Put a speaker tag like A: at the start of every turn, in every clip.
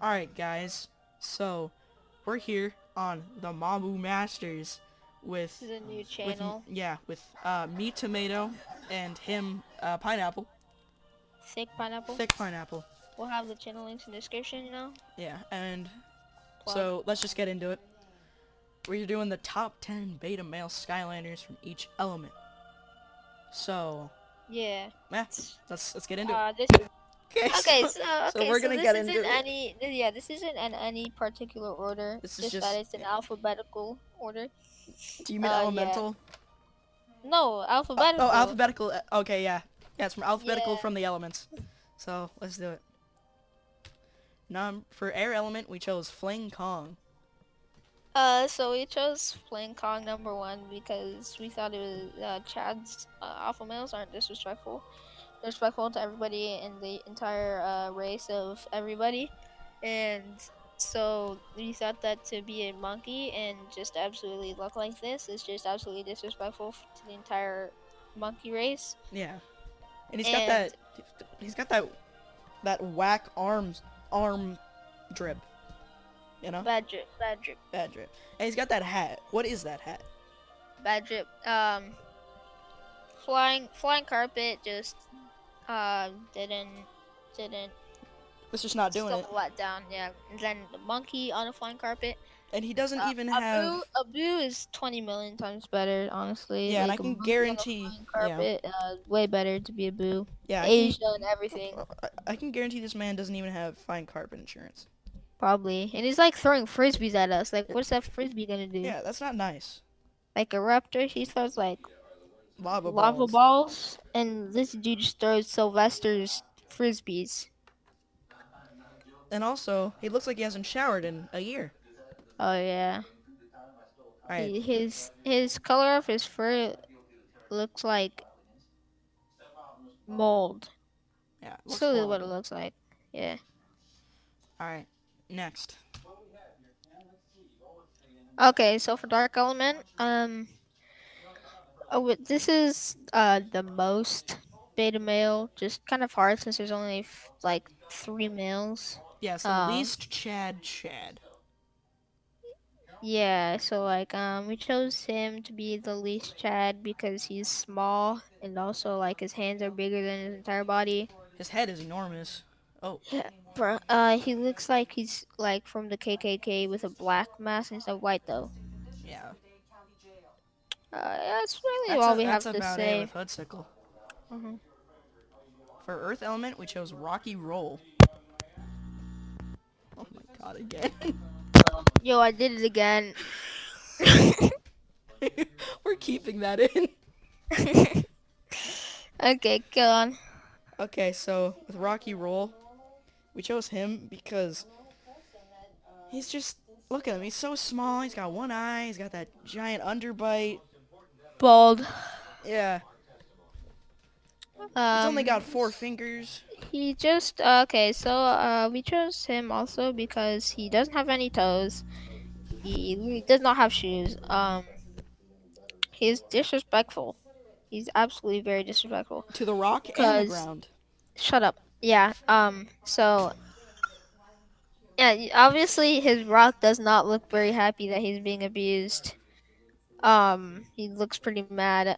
A: Alright, guys. So, we're here on the Mamu Masters with,
B: This is a new
A: with,
B: channel.
A: me Tomato and him Pineapple.
B: Thick pineapple.
A: Thick Pineapple.
B: We'll have the channel links in the description,
A: Yeah, and
B: Plug.
A: so let's just get into it. We're doing the top 10 beta male Skylanders from each element. So,
B: Yeah.
A: yeah, let's get into it.
B: This
A: Okay,
B: okay,
A: so,
B: so
A: so
B: okay,
A: we're
B: so
A: gonna
B: this
A: get
B: isn't
A: into it.
B: this isn't in any particular order.
A: This is
B: Just that
A: just,
B: it's in alphabetical order.
A: do you mean
B: Yeah.
A: elemental?
B: No,
A: Oh,
B: alphabetical.
A: alphabetical. Okay, yeah. Yeah, it's from alphabetical
B: Yeah.
A: from the elements. So, let's do it. For air element, we chose Fling Kong.
B: So we chose playing Kong number one because we thought it was Chad's alpha males aren't disrespectful. They're respectful to everybody in the entire race of everybody, and so we thought that to be a monkey and just absolutely look like this is just absolutely disrespectful to the entire monkey race.
A: Yeah. And he's got
B: And
A: that whack arm drip. You know?
B: bad drip, bad drip,
A: Bad drip. And he's got that hat. What is that hat?
B: bad drip. Flying carpet just didn't
A: It's just not doing it.
B: still let down. Yeah, and then the monkey on a flying carpet.
A: And he doesn't even have...
B: Abu is 20 million times better, honestly.
A: Yeah, and I
B: Like a
A: can
B: monkey on a
A: guarantee...
B: flying
A: Yeah.
B: carpet, way better to be Abu.
A: Yeah,
B: Asia and everything,
A: I can guarantee this man doesn't even have fine carpet insurance.
B: probably. And he's like throwing frisbees at us. Like, what's that frisbee gonna do?
A: Yeah, that's not nice.
B: Like a raptor, he throws like
A: Lava
B: lava
A: balls.
B: balls, and this dude just throws Sylvester's frisbees.
A: And also, he looks like he hasn't showered in a year.
B: Oh yeah.
A: Alright.
B: His color of his fur looks like mold.
A: Yeah,
B: That's
A: looks
B: really what it
A: horrible.
B: looks like. Yeah.
A: Alright, next.
B: Okay, so for Dark Element, this is the most beta male. Just kind of hard since there's only like 3 males.
A: Yes, the
B: Um,
A: least Chad.
B: yeah. So like we chose him to be the least Chad because he's small and also like his hands are bigger than his entire body.
A: His head is enormous. Oh,
B: Yeah, bro. He looks like he's like from the KKK with a black mask instead of white though.
A: yeah.
B: That's really all we
A: That's
B: have to
A: about it
B: say.
A: with Hoodsicle.
B: Hmm.
A: For Earth Element, we chose Rocky Roll. Oh my god, again.
B: Yo, I did it again.
A: We're keeping that in.
B: Okay, go on.
A: Okay, so with Rocky Roll, we chose him because he's just... Look at him, he's so small, he's got one eye, he's got that giant underbite.
B: Bald.
A: Yeah, he's only got 4 fingers.
B: He just okay. So we chose him also because he doesn't have any toes. He does not have shoes. He's disrespectful. He's absolutely very disrespectful.
A: To the rock and the
B: Cause
A: ground.
B: shut up. Yeah. So yeah. Obviously, his rock does not look very happy that he's being abused. He looks pretty mad.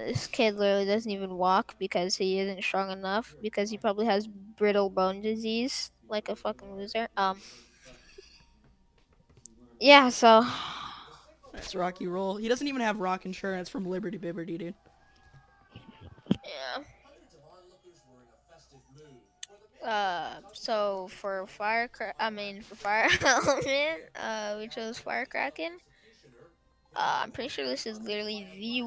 B: This kid literally doesn't even walk because he isn't strong enough because he probably has brittle bone disease, like a fucking loser. Yeah. So,
A: That's Rocky Roll. He doesn't even have rock insurance from Liberty Bibberty, dude.
B: yeah. So for for fire element, we chose firecracken. I'm pretty sure this is literally the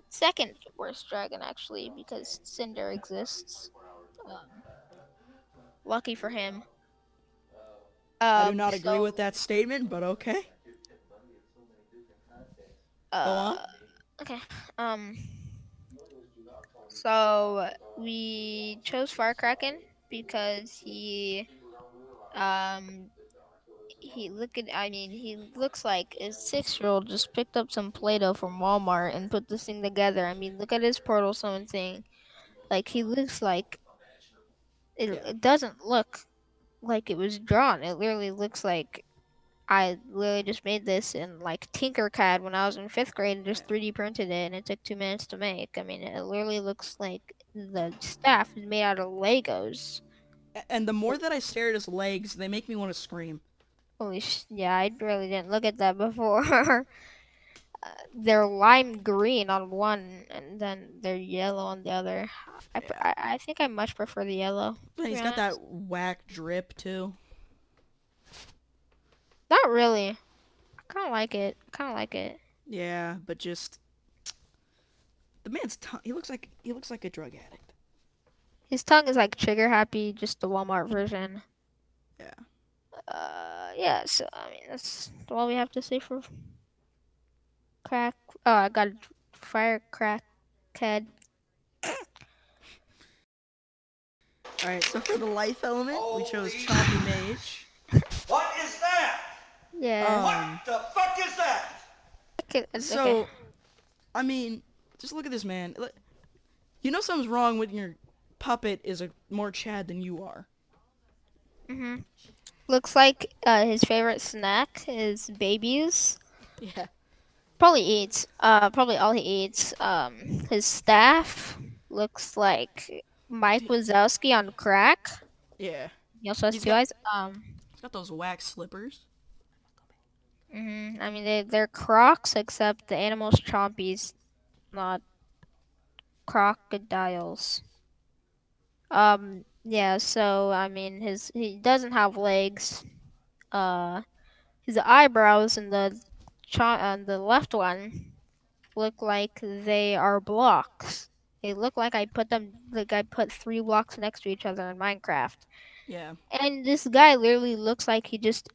B: second worst dragon actually because Cinder exists. Um, lucky for him.
A: I do not agree
B: So
A: with that statement, but okay. Go on.
B: uh, okay. Um, so we chose Firecracken because um he looks like a 6-year-old just picked up some Play-Doh from Walmart and put this thing together. I mean, look at his portal summon thing. Like he looks like
A: Yeah.
B: it doesn't look like it was drawn. It literally looks like I literally just made this in like Tinkercad when I was in fifth grade and just 3D printed it, and it took 2 minutes to make. I mean, it literally looks like the staff is made out of Legos.
A: And the more that I stare at his legs, they make me want to scream.
B: Yeah, I really didn't look at that before. They're lime green on one, and then they're yellow on the other.
A: Yeah.
B: I think I much prefer the yellow,
A: But
B: to be
A: he's got
B: honest.
A: that whack drip too.
B: Not really. I kind of like it. Kind of like it.
A: Yeah, but just the man's he looks like a drug addict.
B: His tongue is like trigger happy, just the Walmart version.
A: Yeah.
B: Yeah. So I mean, that's all we have to say for crack. Oh, I got a fire crack head.
A: All right. So for the life element, we chose
C: Holy.
A: Chompy Mage.
C: What is that?
B: Yeah.
C: What
A: Um.
C: the fuck is that?
B: Okay. Okay.
A: So I mean, just look at this man. You know something's wrong when your puppet is a more Chad than you are.
B: Mhm. Looks like his favorite snack is babies.
A: Yeah.
B: Probably eats. Probably all he eats. His staff looks like Mike
A: Dude,
B: Wazowski on crack.
A: yeah.
B: He also has
A: He's
B: two
A: got
B: eyes.
A: he's got those wax slippers.
B: I mean they're Crocs except the animal's chompies, not crocodiles. Yeah. So I mean he doesn't have legs. Uh, his eyebrows and on the left one look like they are blocks. They look like I put 3 blocks next to each other in Minecraft.
A: Yeah.
B: And this guy literally looks like he just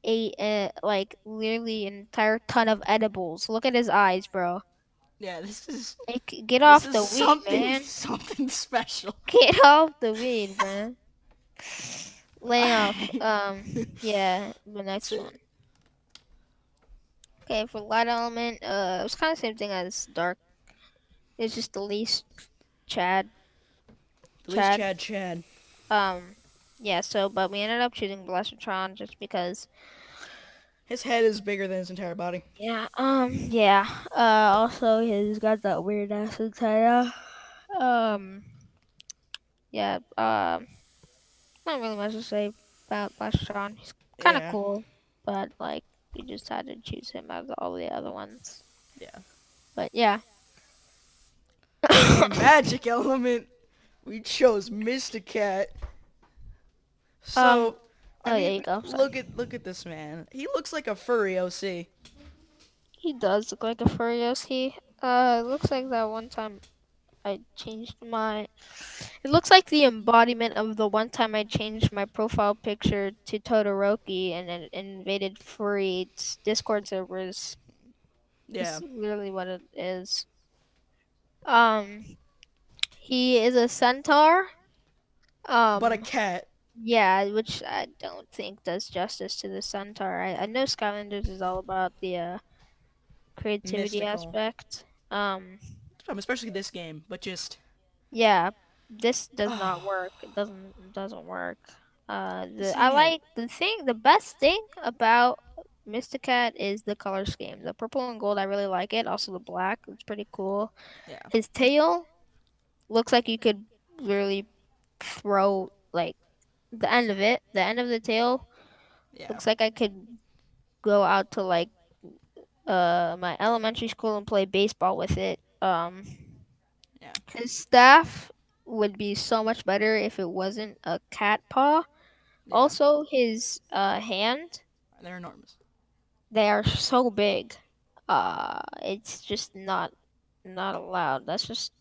B: ate like literally an entire ton of edibles. Look at his eyes, bro.
A: Yeah. This is
B: Like, get
A: this
B: off
A: is
B: the weed,
A: something
B: man.
A: something special.
B: Get off the weed, man. Laying off. Yeah, the
A: That's
B: next one.
A: it.
B: Okay, for light element, it was kind of same thing as dark. It's just the least Chad.
A: At least
B: Chad.
A: Chad.
B: Um, yeah. So, but we ended up choosing Blastertron just because.
A: His head is bigger than his entire body.
B: Yeah. Yeah. Also, he's got that weird ass antenna. Um. Yeah. Not really much to say about Blastertron. He's kind of
A: Yeah.
B: cool, but like we just had to choose him out of all the other ones.
A: Yeah.
B: But yeah.
A: And for magic element, we chose Mysticat.
B: um.
A: So, I
B: Oh, yeah,
A: mean,
B: you go.
A: look
B: Sorry.
A: at look at this man. He looks like a furry OC.
B: He does look like a furry. He. It looks like that one time I changed my. It looks like the embodiment of the one time I changed my profile picture to Todoroki and then invaded furry Discord servers.
A: Yeah.
B: Is literally what it is. Um, he is a centaur.
A: But a
B: Um,
A: cat.
B: yeah, which I don't think does justice to the centaur. I know Skylanders is all about the creativity
A: Mystical.
B: aspect.
A: Especially this game. But just.
B: Yeah, this does not
A: Oh.
B: work. It doesn't work. I
A: Seeing it.
B: like the best thing about Mysticat is the color scheme. The purple and gold, I really like it. Also the black, it's pretty cool.
A: Yeah.
B: His tail looks like you could really throw like the end of it. The end of the tail
A: Yeah.
B: looks like I could go out to like my elementary school and play baseball with it.
A: Yeah.
B: His staff would be so much better if it wasn't a cat paw.
A: Yeah.
B: Also, his hand,
A: They're enormous.
B: they are so big. It's just not allowed. That's just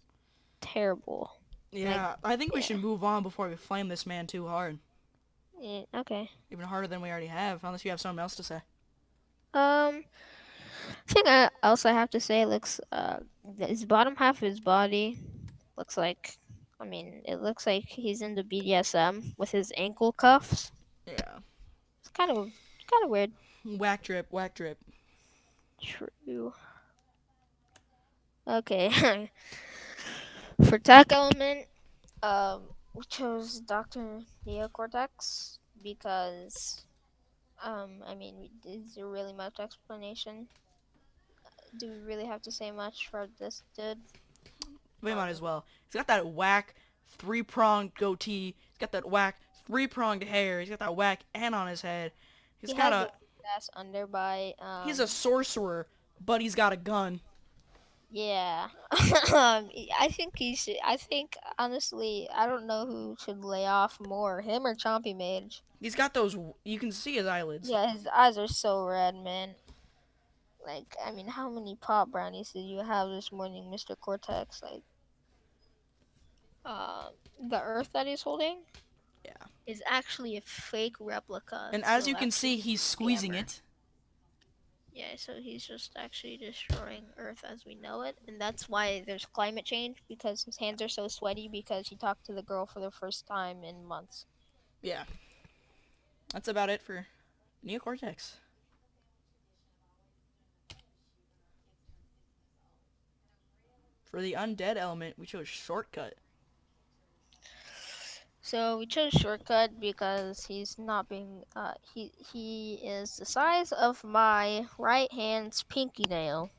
B: terrible. Like,
A: Yeah. I think we
B: yeah.
A: should move on before we flame this man too hard.
B: Okay.
A: Even harder than we already have. Unless you have something else to say.
B: Um, thing else I have to say looks his bottom half of his body looks like. I mean, it looks like he's into BDSM with his ankle cuffs.
A: Yeah.
B: It's kind of weird.
A: Whack drip. Whack drip.
B: True. Okay. For tech element, we chose Dr. Neocortex because I mean, is there really much explanation? Do we really have to say much for this dude?
A: We might as
B: Um,
A: well. He's got that whack three-pronged goatee. He's got that whack three-pronged hair. He's got that whack N on his head. He's
B: he
A: got
B: has the
A: a
B: ass underbite.
A: he's a sorcerer, but he's got a gun.
B: Yeah. I think he should. I think honestly, I don't know who should lay off more, him or Chompy Mage.
A: He's got those. You can see his eyelids.
B: Yeah, his eyes are so red, man. Like, I mean, how many pop brownies did you have this morning, Mr. Cortex? Like, the Earth that he's holding
A: Yeah.
B: is actually a fake replica.
A: And as
B: So
A: you can
B: actually,
A: see, he's squeezing it.
B: Yeah, so he's just actually destroying Earth as we know it, and that's why there's climate change because his hands are so sweaty because he talked to the girl for the first time in months.
A: Yeah. That's about it for Neocortex. For the undead element, we chose shortcut.
B: So we chose shortcut because he's not being he is the size of my right hand's pinky nail.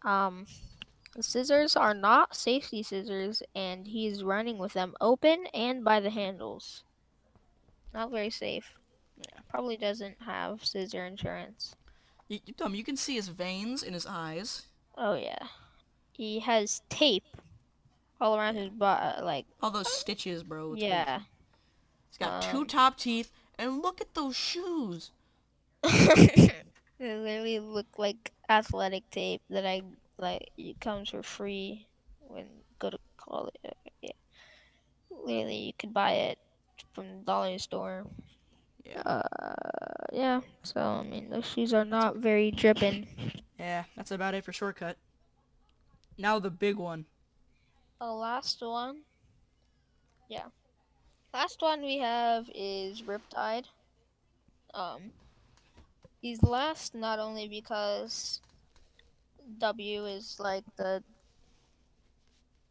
B: The scissors are not safety scissors and he's running with them open and by the handles. Not very safe.
A: Yeah.
B: Probably doesn't have scissor insurance.
A: You can see his veins in his eyes.
B: Oh yeah. He has tape all around
A: Yeah.
B: his body like
A: All those stitches, bro. It's
B: yeah.
A: crazy. He's got two top teeth, and look at those shoes.
B: They literally look like athletic tape that I like. It comes for free when you go to college. Yeah, literally, you could buy it from the dollar store.
A: Yeah.
B: Yeah. So I mean, those shoes are not very dripping.
A: Yeah, that's about it for shortcut. Now the big one.
B: The last one, yeah, last one we have is Riptide. Um, he's last not only because W is like the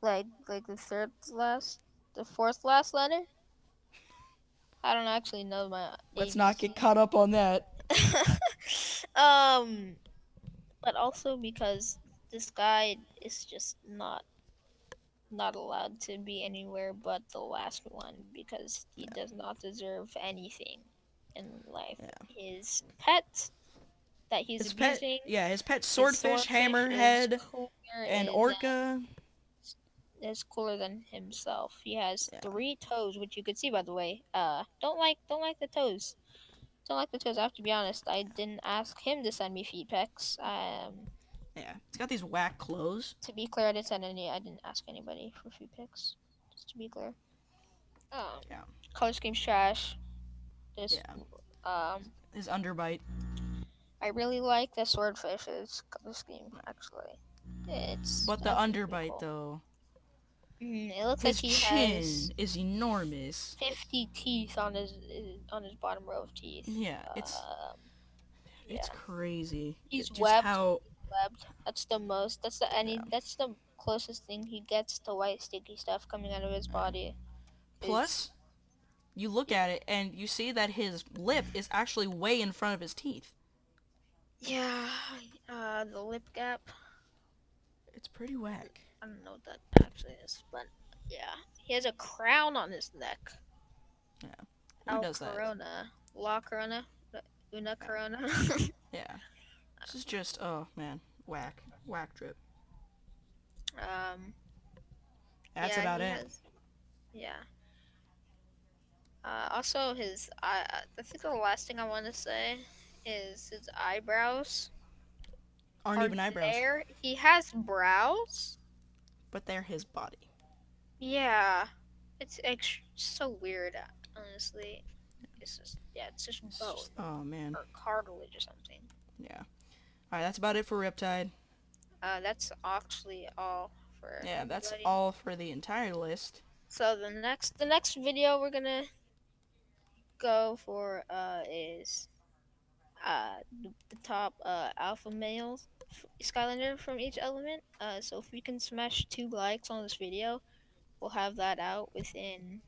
B: third last, the fourth last letter. I don't actually know my
A: Let's not
B: ABC.
A: get caught up on that.
B: um, but also because this guy is just not allowed to be anywhere but the last one because he does not deserve anything in life.
A: Yeah.
B: His pet that he's
A: His pet,
B: abusing,
A: yeah, his pet
B: his
A: swordfish,
B: swordfish is
A: hammerhead,
B: cooler
A: and
B: than
A: orca.
B: is cooler than himself. He has
A: Yeah.
B: 3 toes, which you could see by the way. Don't like the toes. Don't like the toes. I have to be honest. I didn't ask him to send me feet pics.
A: Yeah, he's got these whack clothes.
B: To be clear, I didn't send any. I didn't ask anybody for feet pics. Just to be clear.
A: Yeah.
B: Color scheme's trash. This
A: Yeah.
B: um,
A: His underbite.
B: I really like the swordfish's color scheme. Actually, it's
A: But the
B: actually pretty
A: underbite,
B: cool.
A: though.
B: It looks like
A: His
B: he
A: chin
B: has
A: is enormous.
B: 50 teeth on his bottom row of teeth.
A: Yeah, it's
B: Yeah.
A: crazy.
B: He's
A: Just
B: webbed.
A: how
B: Webbed. That's the most. That's the any.
A: Yeah.
B: That's the closest thing he gets to white sticky stuff coming out of his body.
A: Plus, you look at it and you see that his lip is actually way in front of his teeth.
B: Yeah. The lip gap.
A: It's pretty whack.
B: I don't know what that actually is, but yeah, he has a crown on his neck.
A: Yeah. Who
B: El
A: does that?
B: Corona, La Corona, Una Corona.
A: Yeah. This is just, oh man, whack. Whack drip. That's
B: yeah,
A: about
B: he
A: it.
B: has- yeah. Also, his I think the last thing I want to say is his eyebrows
A: Aren't
B: are
A: even eyebrows.
B: there. He has brows.
A: But they're his body.
B: Yeah, it's so weird. Honestly, it's just
A: It's
B: bone
A: just, oh man.
B: or cartilage or something.
A: Yeah. Alright, that's about it for Riptide.
B: That's actually all for
A: Yeah, that's
B: everybody.
A: all for the entire list.
B: So the next video we're gonna go for is the top alpha males Skylander from each element. So if we can smash 2 likes on this video, we'll have that out within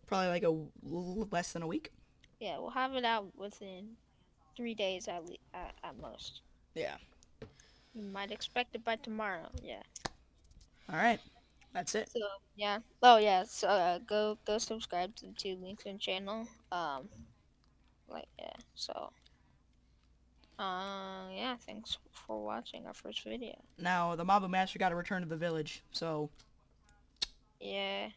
A: Probably like less than a week.
B: Yeah, we'll have it out within 3 days at most.
A: Yeah.
B: You might expect it by tomorrow. Yeah.
A: All right. That's it.
B: So yeah. Oh yeah. So go subscribe to the two links in channel. Like yeah. So yeah. Thanks for watching our first video.
A: Now the Mabu Master got to return to the village, so
B: Yeah.